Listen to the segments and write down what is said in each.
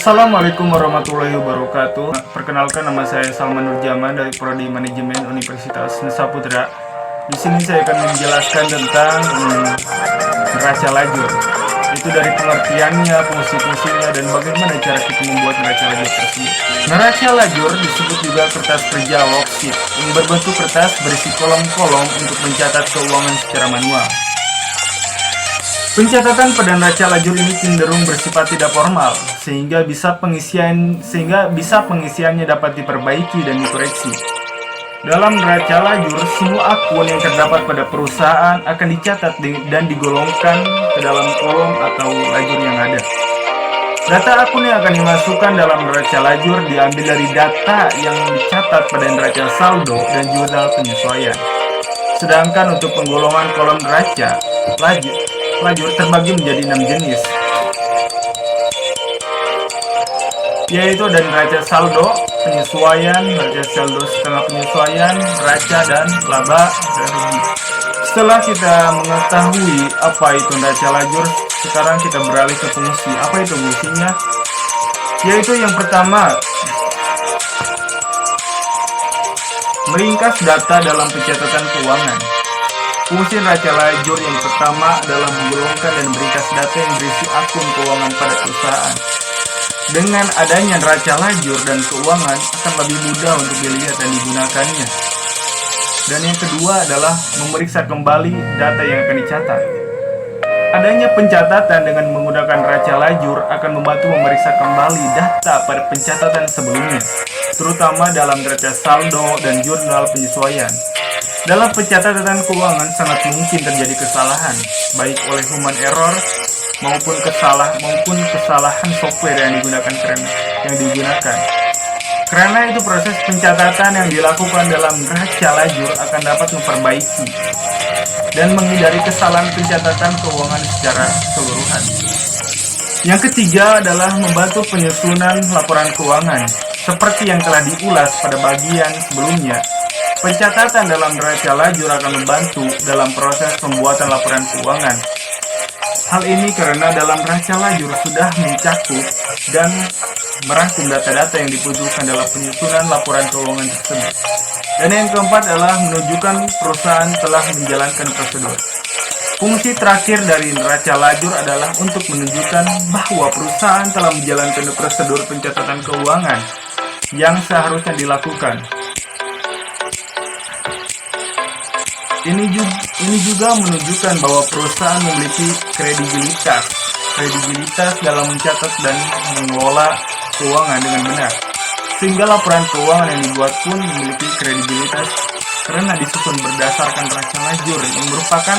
Assalamualaikum warahmatullahi wabarakatuh. Perkenalkan, nama saya Salman Nurjaman dari Prodi Manajemen Universitas Nusa Putra. Di sini saya akan menjelaskan tentang neraca lajur. Itu dari pengertiannya, fungsi-fungsinya, dan bagaimana cara kita membuat neraca lajur tersebut. Neraca lajur disebut juga kertas kerja worksheet yang berbentuk kertas berisi kolom-kolom untuk mencatat keuangan secara manual. Pencatatan pada neraca lajur ini cenderung bersifat tidak formal, sehingga bisa pengisiannya dapat diperbaiki dan dikoreksi. Dalam neraca lajur, semua akun yang terdapat pada perusahaan akan dicatat dan digolongkan ke dalam kolom atau lajur yang ada. Data akun yang akan dimasukkan dalam neraca lajur diambil dari data yang dicatat pada neraca saldo dan jurnal penyesuaian. Sedangkan untuk penggolongan kolom neraca lajur terbagi menjadi 6 jenis, yaitu dari neraca saldo, penyesuaian, neraca saldo setengah penyesuaian, neraca dan laba dan rugi. Setelah kita mengetahui apa itu neraca lajur, sekarang kita beralih ke fungsi. Apa itu fungsinya? Yaitu yang pertama, meringkas data dalam pencatatan keuangan. Fungsi neraca lajur yang pertama adalah menggolongkan dan meringkas data yang berisi akun keuangan pada perusahaan. Dengan adanya neraca lajur dan keuangan akan lebih mudah untuk dilihat dan digunakannya. Dan yang kedua adalah memeriksa kembali data yang akan dicatat. Adanya pencatatan dengan menggunakan neraca lajur akan membantu memeriksa kembali data pada pencatatan sebelumnya, terutama dalam neraca saldo dan jurnal penyesuaian. Dalam pencatatan keuangan sangat mungkin terjadi kesalahan, baik oleh human error maupun kesalahan software yang digunakan. Karena itu proses pencatatan yang dilakukan dalam neraca lajur akan dapat memperbaiki dan menghindari kesalahan pencatatan keuangan secara keseluruhan. Yang ketiga adalah membantu penyusunan laporan keuangan. Seperti yang telah diulas pada bagian sebelumnya, pencatatan dalam neraca lajur akan membantu dalam proses pembuatan laporan keuangan. Hal ini karena dalam neraca lajur sudah mencakup dan merangkum data-data yang dibutuhkan dalam penyusunan laporan keuangan tersebut. Dan yang keempat adalah menunjukkan perusahaan telah menjalankan prosedur. Fungsi terakhir dari neraca lajur adalah untuk menunjukkan bahwa perusahaan telah menjalankan prosedur pencatatan keuangan yang seharusnya dilakukan. Ini juga menunjukkan bahwa perusahaan memiliki kredibilitas dalam mencatat dan mengelola keuangan dengan benar. Sehingga laporan keuangan yang dibuat pun memiliki kredibilitas karena disusun berdasarkan neraca lajur yang merupakan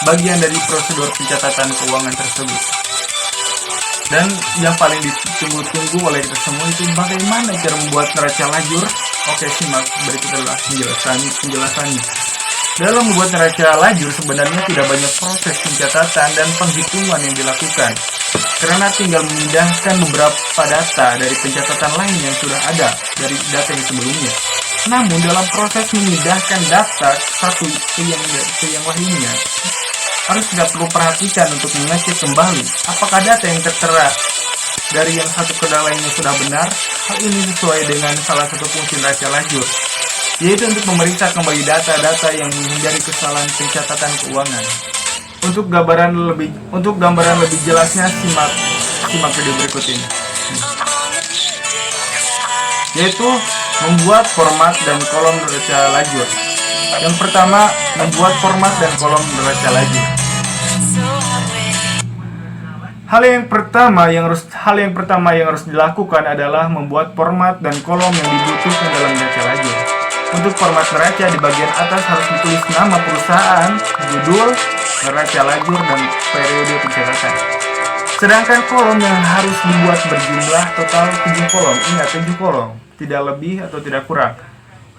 bagian dari prosedur pencatatan keuangan tersebut. Dan yang paling ditunggu-tunggu oleh kita semua itu bagaimana cara membuat neraca lajur. Oke, simak berikut adalah penjelasannya. Dalam membuat neraca lajur sebenarnya tidak banyak proses pencatatan dan penghitungan yang dilakukan, karena tinggal memindahkan beberapa data dari pencatatan lain yang sudah ada dari data yang sebelumnya. Namun dalam proses memindahkan data satu ke yang lainnya, harus tidak perlu perhatikan untuk mengecek kembali apakah data yang tertera dari yang satu ke lainnya sudah benar. Hal ini sesuai dengan salah satu fungsi neraca lajur, yaitu untuk memeriksa kembali data-data yang menghindari kesalahan pencatatan keuangan. Untuk gambaran lebih jelasnya simak video berikut ini. Yaitu membuat format dan kolom neraca lajur. Yang pertama, membuat format dan kolom neraca lajur. Hal yang pertama yang harus dilakukan adalah membuat format dan kolom yang dibutuhkan dalam neraca lajur. Untuk format neraca, di bagian atas harus ditulis nama perusahaan, judul, neraca lajur, dan periode pencatatan. Sedangkan kolom yang harus dibuat berjumlah total 7 kolom. Ingat, 7 kolom, tidak lebih atau tidak kurang.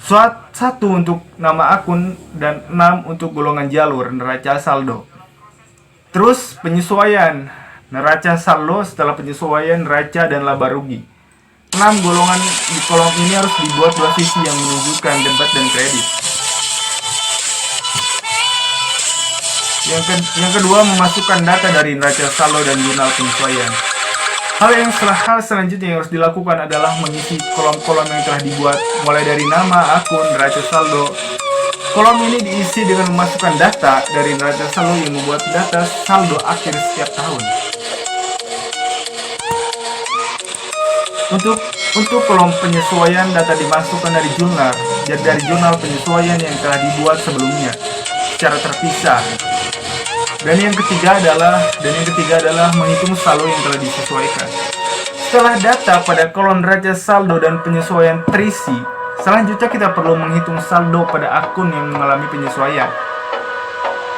1 untuk nama akun dan 6 untuk golongan jalur neraca saldo. Terus penyesuaian neraca saldo, setelah penyesuaian neraca dan laba rugi. 6 golongan di kolom ini harus dibuat 2 sisi yang menunjukkan debit dan kredit. Yang kedua, memasukkan data dari neraca saldo dan jurnal penyesuaian. Hal selanjutnya yang harus dilakukan adalah mengisi kolom-kolom yang telah dibuat, mulai dari nama, akun, neraca saldo. Kolom ini diisi dengan memasukkan data dari neraca saldo yang membuat data saldo akhir setiap tahun. Untuk kolom penyesuaian, data dimasukkan dari jurnal penyesuaian yang telah dibuat sebelumnya secara terpisah. Dan yang ketiga adalah menghitung saldo yang telah disesuaikan. Setelah data pada kolom neraca saldo dan penyesuaian terisi, selanjutnya kita perlu menghitung saldo pada akun yang mengalami penyesuaian.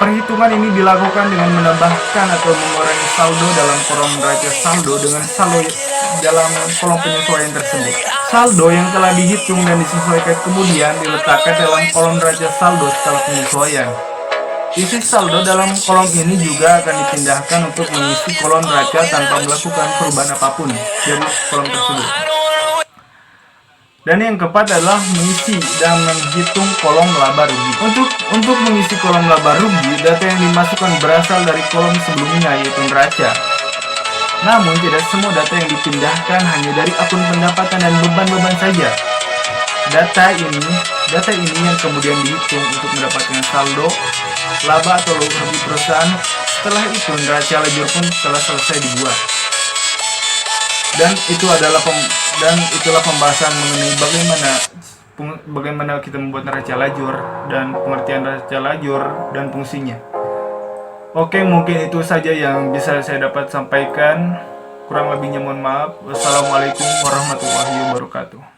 Perhitungan ini dilakukan dengan menambahkan atau mengurangi saldo dalam kolom neraca saldo dengan saldo dalam kolom penyesuaian tersebut. Saldo yang telah dihitung dan disesuaikan kemudian diletakkan dalam kolom neraca saldo setelah penyesuaian. Isi saldo dalam kolom ini juga akan dipindahkan untuk mengisi kolom neraca tanpa melakukan perubahan apapun dari kolom tersebut. Dan yang keempat adalah mengisi dan menghitung kolom laba rugi. Untuk mengisi kolom laba rugi, data yang dimasukkan berasal dari kolom sebelumnya, yaitu neraca. Namun tidak semua data yang dipindahkan hanya dari akun pendapatan dan beban-beban saja. Data ini yang kemudian dihitung untuk mendapatkan saldo, laba atau rugi perusahaan. Setelah itu neraca lajur pun telah selesai dibuat. Dan itulah pembahasan mengenai bagaimana kita membuat neraca lajur dan pengertian neraca lajur dan fungsinya. Oke, mungkin itu saja yang bisa saya dapat sampaikan. Kurang lebihnya mohon maaf. Wassalamualaikum warahmatullahi wabarakatuh.